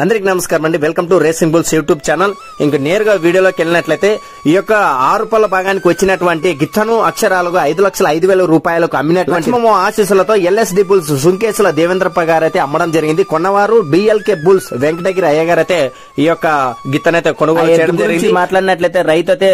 అందరికి నమస్కారం అండి. Welcome to racing bulls YouTube channel. ఇంక నేరుగా వీడియోలోకి వెళ్ళినట్లయితే ఈ యొక్క 6 రూపాయల భాగానికి వచ్చినటువంటి గిత్తను అక్షరాలుగా 5,05,000 రూపాయలకు అమ్మినటువంటి ఆశీస్సులతో ఎల్ఎస్డి బుల్స్ సుంకేసుల దేవేంద్రప్ప గారు అయితే అమ్మడం జరిగింది. కొన్నవారు బిఎల్కే బుల్స్ వెంకటగిరి అయ్య గారు అయితే ఈ యొక్క గిత్తనైతే కొనుగోలు చేయడం జరిగింది. మాట్లాడినట్లయితే రైతు అయితే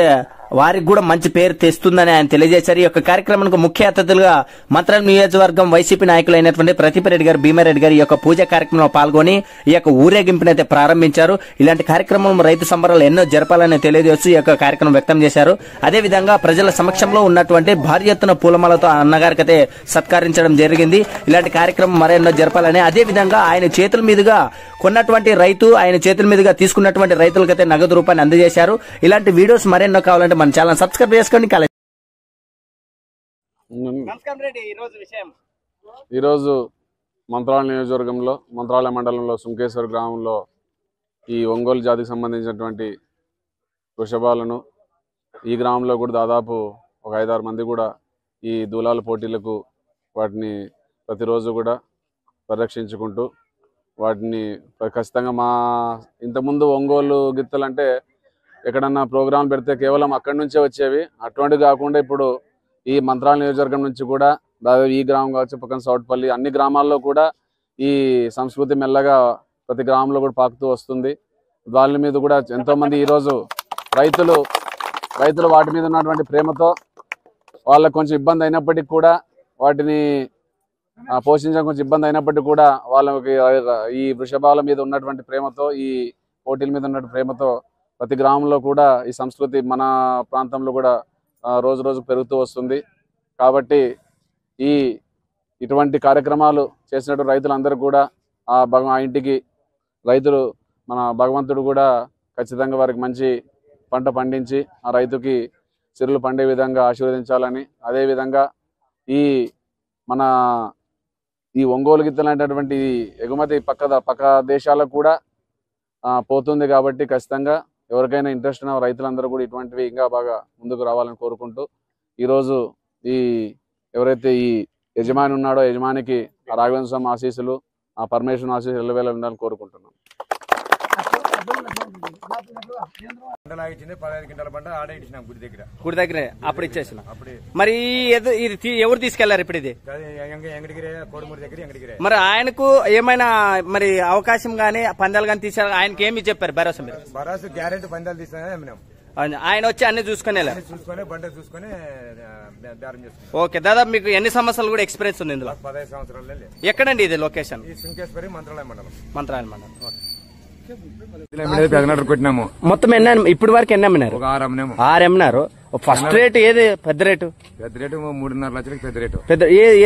వారికి కూడా మంచి పేరు తెస్తుందని ఆయన తెలియజేశారు. ఈ యొక్క కార్యక్రమానికి ముఖ్య అతిథులుగా మంత్రాల నియోజకవర్గం వైసీపీ నాయకులైనటువంటి ప్రతిపరెడ్డి గారు, భీమారెడ్డి గారు ఈ యొక్క పూజ కార్యక్రమంలో పాల్గొని ఈ యొక్క ఊరేగింపునైతే ప్రారంభించారు. ఇలాంటి కార్యక్రమం రైతు సంబరాలు ఎన్నో జరపాలని తెలియజేస్తూ ఈ యొక్క కార్యక్రమం వ్యక్తం చేశారు. అదే విధంగా ప్రజల సమక్షంలో ఉన్నటువంటి భారీ ఎత్తున పూలమాలతో అన్నగారికి అయితే సత్కరించడం జరిగింది. ఇలాంటి కార్యక్రమం మరెన్నో జరపాలని, అదే విధంగా ఆయన చేతుల మీదుగా కొన్నటువంటి రైతు ఆయన చేతుల మీదుగా తీసుకున్నటువంటి రైతులకైతే నగదు రూపాయలు అందజేశారు. ఇలాంటి వీడియోస్ మరెన్నో కావాలంటే మన ఛానల్ సబ్స్క్రైబ్ చేసుకోండి. ఈరోజు మంత్రాల నియోజకవర్గంలో మంత్రాలయ మండలంలో సుంకేశ్వర గ్రామంలో ఈ ఒంగోలు జాతికి సంబంధించినటువంటి వృషభాలను ఈ గ్రామంలో కూడా దాదాపు ఒక 5-6 మంది కూడా ఈ దూలాల పోటీలకు వాటిని ప్రతిరోజు కూడా పరిరక్షించుకుంటూ వాటిని ఖచ్చితంగా ఇంతకుముందు ఒంగోలు గిత్తలంటే ఎక్కడన్నా ప్రోగ్రాంలు పెడితే కేవలం అక్కడి నుంచే వచ్చేవి. అటువంటివి కాకుండా ఇప్పుడు ఈ మంత్రాల నియోజకవర్గం నుంచి కూడా దాదాపు ఈ గ్రామం కావచ్చు, పక్కన సౌట్పల్లి అన్ని గ్రామాల్లో కూడా ఈ సంస్కృతి మెల్లగా ప్రతి గ్రామంలో కూడా పాకుతూ వస్తుంది. వాళ్ళ మీద కూడా ఎంతోమంది ఈరోజు రైతులు వాటి మీద ఉన్నటువంటి ప్రేమతో వాళ్ళకు కొంచెం ఇబ్బంది అయినప్పటికీ కూడా వాటిని పోషించడం కొంచెం ఇబ్బంది అయినప్పటికీ కూడా వాళ్ళకి ఈ వృషభాల మీద ఉన్నటువంటి ప్రేమతో, ఈ పోటీల మీద ఉన్నటువంటి ప్రేమతో ప్రతి గ్రామంలో కూడా ఈ సంస్కృతి మన ప్రాంతంలో కూడా రోజు రోజు పెరుగుతూ వస్తుంది. కాబట్టి ఇటువంటి కార్యక్రమాలు చేసినటువంటి రైతులందరూ కూడా ఆ ఇంటికి రైతులు మన భగవంతుడు కూడా ఖచ్చితంగా వారికి మంచి పంట పండించి ఆ రైతుకి సిరులు పండే విధంగా ఆశీర్వదించాలని, అదేవిధంగా మన ఒంగోలు గిత్తలు అనేటటువంటి ఎగుమతి పక్క దేశాలకు కూడా పోతుంది. కాబట్టి ఖచ్చితంగా ఎవరికైనా ఇంట్రెస్ట్ ఉన్న రైతులందరూ కూడా ఇటువంటివి ఇంకా బాగా ముందుకు రావాలని కోరుకుంటూ ఈరోజు ఎవరైతే ఈ యజమాని ఉన్నాడో యజమానికి ఆ రాఘవేంద్ర స్వామి ఆశీస్సులు, ఆ పరమేశ్వరుని ఆశీస్సులు ఎల్లవేళ ఉండాలని కోరుకుంటున్నాం. 15 గింటల పంట ఆడ ఇచ్చినాం గుడి దగ్గర అప్పుడు ఇచ్చేసిన. మరి ఇది ఎవరు తీసుకెళ్లారు ఇప్పుడు? ఇది ఎంగడిగిరే కోడుమూరి దగ్గర ఎంగడిగిరే. మరి ఆయనకు ఏమైనా మరి అవకాశం గానీ పందాలు గానీ తీసారు? ఆయనకి ఏమి చెప్పారు భరోసా? మీరు భరోసా గ్యారెంటీ పందాలు తీసాం. ఆయన వచ్చి అన్ని చూసుకునే బండ చూసుకుని బేరం చేసుకుని. ఓకే, దాదాపు మీకు ఎన్ని సంవత్సరాలు కూడా ఎక్స్పీరియన్స్ ఉంది ఇందులో? 15 సంవత్సరాలు. ఎక్కడండి ఇది లొకేషన్? సుంకేశ్వరి మంత్రాలయ మండలం. మంత్రాలయ మండలం. కొట్టినాము. మొత్తం ఇప్పుడు వరకు ఎన్ని అమ్మినారు? 6 అమ్మినారు. ఫస్ట్ రేట్ ఏది? పెద్ద రేటు 3.5 లక్షలకి పెద్ద రేటు.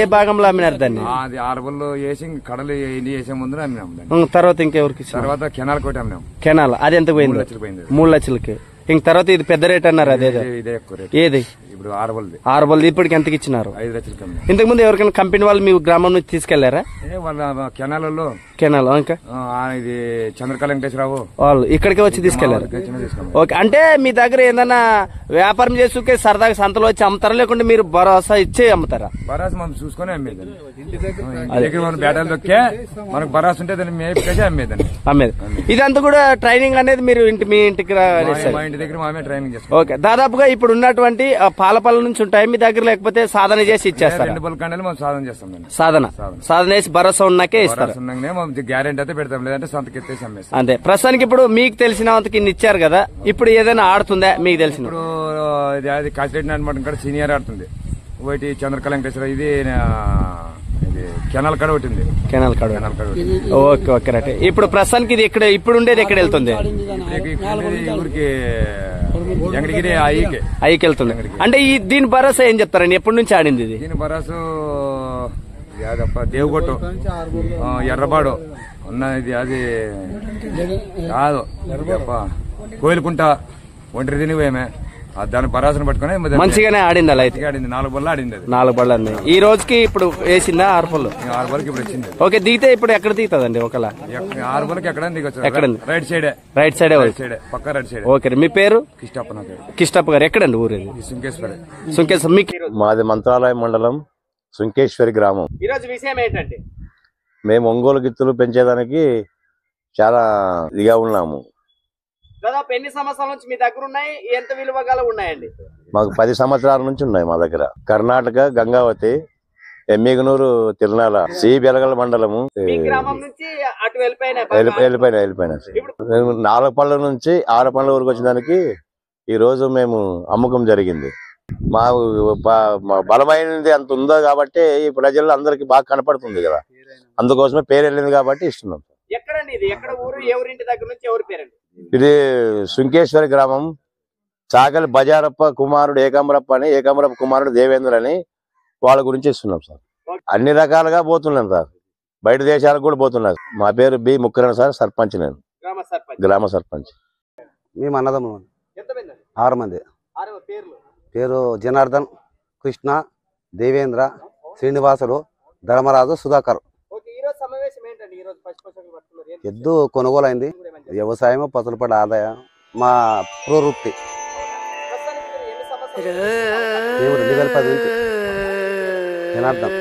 ఏ భాగంలో అమ్మినారు దాన్ని? అది ఆరుబల్లో వేసి కడలు వేసే ముందు అమ్మినాము. తర్వాత ఇంకెవరికి? తర్వాత కెనాల్ కొట్టి అమ్మినాము. కెనాల్ అది ఎంత పోయింది? 3 లక్షలకి. ఇంక తర్వాత ఇది పెద్ద రేట్ అన్నారు. అదేదో ఇదే ఎక్కువ రేట్. ఏది? ఇప్పుడు ఆరుబల్ ఇప్పటికి ఎంతకి ఇచ్చినారు? 5 లక్షలకి. ఇంతకు ముందు ఎవరికైనా కంపెనీ వాళ్ళు మీ గ్రామం నుంచి తీసుకెళ్లారా? వాళ్ళ కెనాల్లో ఇంకా ఇది చంద్రకళ వెంకటేశ్వరరావు వాళ్ళు ఇక్కడికే వచ్చి తీసుకెళ్లారు. ఓకే, అంటే మీ దగ్గర ఏదైనా వ్యాపారం చేసుకే సరదాగా సంతలో వచ్చి అమ్ముతారా, లేకుంటే మీరు భరోసా ఇచ్చే అమ్ముతారా? భరోసా మనం చూసుకుని అమ్మేదండి. మన బేటాలు దొక్కే మనకు భరోసా ఉంటే దాన్ని మేపేసి అమ్మేదండి. ఇదంతా కూడా ట్రైనింగ్ అనేది మీరు మీ ఇంటికి మా ఇంటి దగ్గర మామే ట్రైనింగ్ చేస్తాం. ఓకే, దాదాపుగా ఇప్పుడు ఉన్నటువంటి పాలపల్ల నుంచి ఉంటాయి మీ దగ్గర, లేకపోతే సాధన చేసి ఇచ్చేస్తారు? 2 పలకండాలు మనం సాధన చేస్తాం. సాధన చేసి భరోసా ఉన్నాకే ఇస్తారు. గ్యారెంటీ అయితే పెడతాం, లేదంటే సంతకి ఎత్తేసి అమ్మేస్తాం. అంతే. ప్రస్తుతానికి ఇప్పుడు మీకు తెలిసినంతకి ఇన్ని ఇచ్చారు కదా, ఇప్పుడు ఏదైనా ఆడుతుందా మీకు తెలిసిన? ఇప్పుడు అది కాసిరెడ్డి అనమాట సీనియర్ ఆడుతుంది. ఒకటి చంద్రకళ వెంకటేశ్వర, ఇది కెనాల్ కడ ఒకటి. కెనాల్ కడ. Okay okay right. ఇప్పుడు ప్రస్తుతానికి ఇది ఇప్పుడు ఉండేది ఎక్కడ వెళ్తుంది? ఊరికి ఎంగడిగిరి ఐకి వెళ్తుంది. అంటే దీని భరోసా ఏం చెప్తారండి? ఎప్పటి నుంచి ఆడింది ఇది? దీని భరోసా దేవుగొట్టు ఎర్రబాడు ఉన్నది. అది కాదు కోయిలకుంట ఒంటరి తినిపోయామే. దాని భరోసాను పట్టుకుని మంచిగానే ఆడింది. అలా అయితే ఆడింది. 4 బళ్ళు ఆడింది. 4 బళ్ళు అన్నాయి. ఈ రోజుకి ఇప్పుడు వేసిందా 6 బళ్ళు? 6 బళ్ళకి ఇప్పుడు వచ్చింది. ఓకే, దిగితే ఇప్పుడు ఎక్కడ దిగుతుందండి? ఒకలా 6 బళ్ళకి ఎక్కడ దిగొచ్చు? ఎక్కడ? రైట్ సైడ్ పక్క రైట్ సైడ్. ఓకే, మీ పేరు? కిష్టప్ప. నా పేరు కిష్టప్ప గారు. ఎక్కడండి ఊరు? సుంకేశ్వరి. మీకు? మాది మంత్రాలయ మండలం సుంకేశ్వరి గ్రామం. ఈ రోజు విషయం ఏంటంటే మేము ఒంగోలు గిత్తులు పెంచేదానికి చాలా ఇదిగా ఉన్నాము. దాదాపు ఎన్ని సంవత్సరాల నుంచి మీ దగ్గర ఉన్నాయి, ఎంత విలువ గల ఉన్నాయండి? మాకు 10 సంవత్సరాల నుంచి ఉన్నాయి మా దగ్గర. కర్ణాటక గంగావతి, ఎమ్మిగనూరు, తిరునాల, సి బెలగల మండలము. గ్రామం నుంచి అటు వెళ్ళిపోయినాయి. 4 పళ్ళ నుంచి 6 పళ్ళ వరకు వచ్చేదానికి ఈ రోజు మేము అమ్మకం జరిగింది. మా బలమైనది అంత ఉందో కాబట్టి ఈ ప్రజల్లో అందరికి బాగా కనపడుతుంది కదా, అందుకోసమే పేరు వెళ్ళింది కాబట్టి ఇస్తున్నాం. ఎక్కడండి ఇది? ఎక్కడ ఊరు? ఎవరింటి దగ్గర నుంచి ఎవరి పేరండి? ఇది సుంకేశ్వరి గ్రామం. చాకలి బజారప్ప కుమారుడు ఏకాంబరప్ప అని, ఏకాంబరప్ప కుమారుడు దేవేంద్ర అని వాళ్ళ గురించి ఇస్తున్నాం సార్. అన్ని రకాలుగా పోతున్నాం సార్, బయట దేశాలకు కూడా పోతున్నారు. మా పేరు బి ముక్కరణ సార్, సర్పంచ్ నేను, గ్రామ సర్పంచ్. మేము అన్నదమ్ములు 6 మంది. పేరు జనార్దన్, కృష్ణ, దేవేంద్ర, శ్రీనివాసులు, ధర్మరాజు, సుధాకర్. ఎద్దు కొనుగోలు అయింది. వ్యవసాయం, పసులు పడ ఆదాయం మా ప్రవృత్తి. 2010 నుంచి జనార్దన్.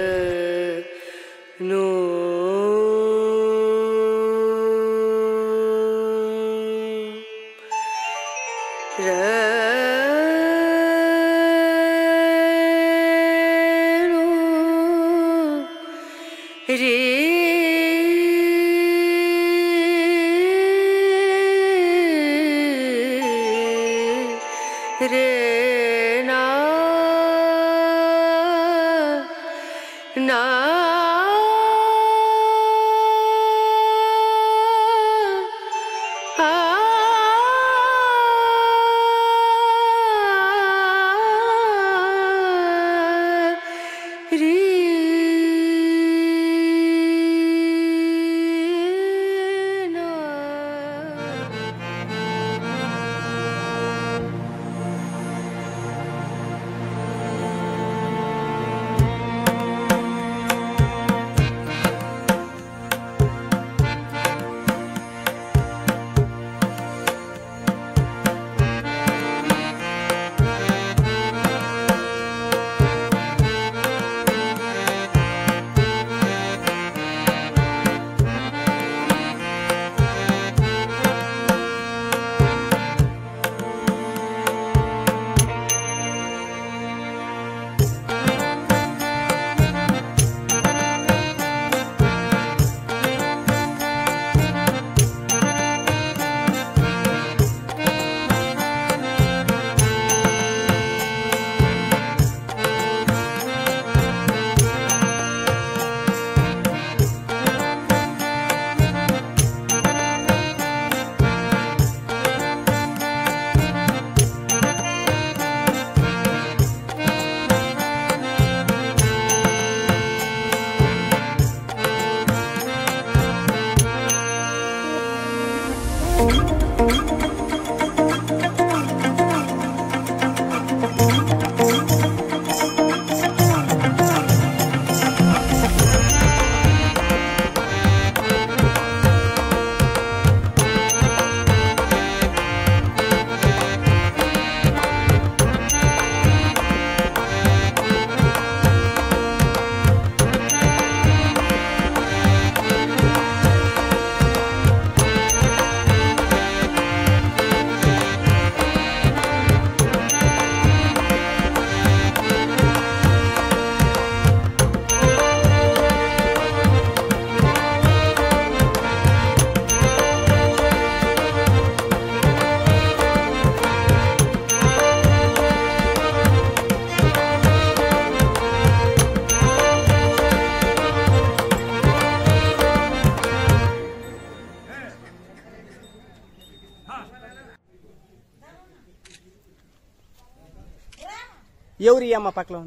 ఎవరు అమ్మ పక్కన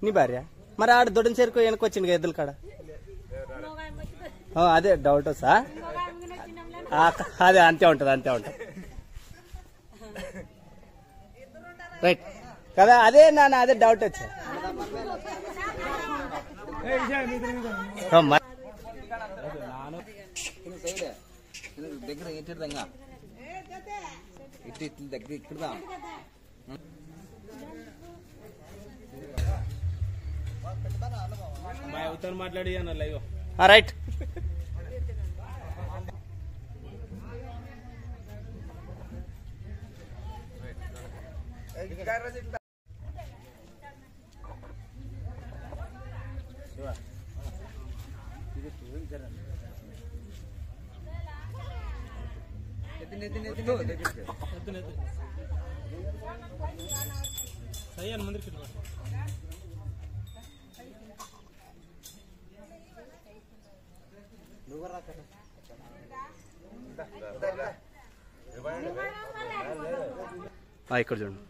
నీ భార్య? మరి ఆడ దొడ్డిన చేరుకో వెనకొచ్చింది ఎద్దుల కాడ. అదే డౌట్ సార్, అదే అంతే ఉంటది, అంతే ఉంటది. రైట్ కదా, అదే నాన్న, అదే డౌట్ వచ్చా. దగ్గర ఏంటిదంగా ఇటు దగ్గర ఇక్కడ రైట్. ఇక్కడ చూడండి.